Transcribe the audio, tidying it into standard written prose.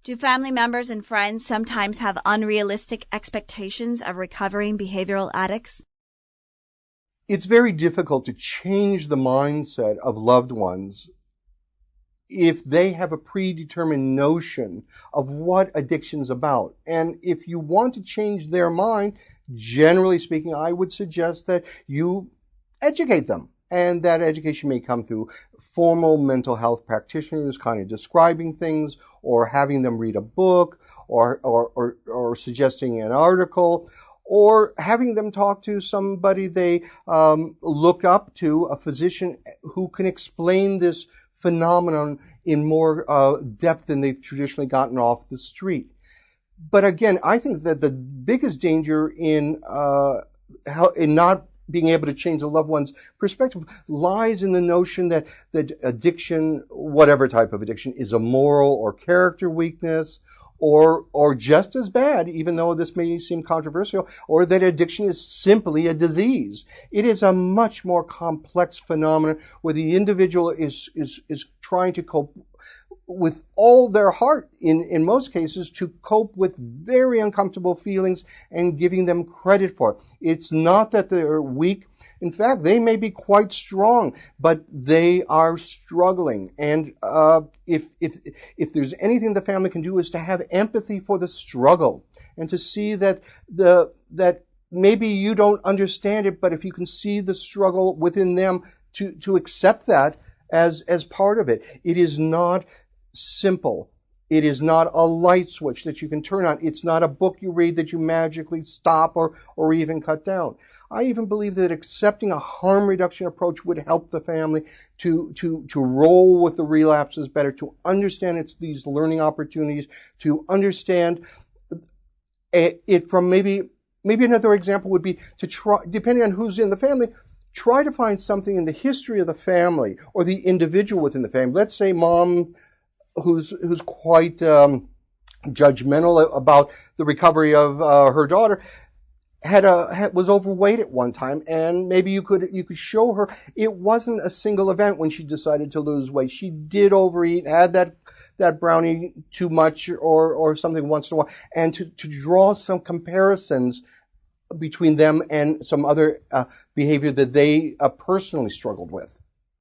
Do family members and friends sometimes have unrealistic expectations of recovering behavioral addicts? It's very difficult to change the mindset of loved ones if they have a predetermined notion of what addiction's about. And if you want to change their mind, generally speaking, I would suggest that you educate them. And that education may come through formal mental health practitioners kind of describing things, or having them read a book, or suggesting an article, or having them talk to somebody they look up to, a physician who can explain this phenomenon in more depth than they've traditionally gotten off the street. But again, I think that the biggest danger in not being able to change a loved one's perspective lies in the notion that addiction, whatever type of addiction, is a moral or character weakness, or just as bad, even though this may seem controversial, or that addiction is simply a disease. It is a much more complex phenomenon where the individual is trying to cope with all their heart, in most cases, to cope with very uncomfortable feelings and giving them credit for it. It's not that they're weak. In fact, they may be quite strong, but they are struggling. And if there's anything the family can do, is to have empathy for the struggle, and to see that maybe you don't understand it, but if you can see the struggle within them, to accept that as part of it. It is not simple. It is not a light switch that you can turn on. It's not a book you read that you magically stop or even cut down. I even believe that accepting a harm reduction approach would help the family to roll with the relapses better, to understand it's these learning opportunities, to understand it from maybe another example would be to try, depending on who's in the family, try to find something in the history of the family or the individual within the family. Let's say mom, who's quite judgmental about the recovery of her daughter, was overweight at one time, and maybe you could show her it wasn't a single event when she decided to lose weight. She did overeat, had that brownie too much or something once in a while, and to draw some comparisons between them and some other behavior that they personally struggled with.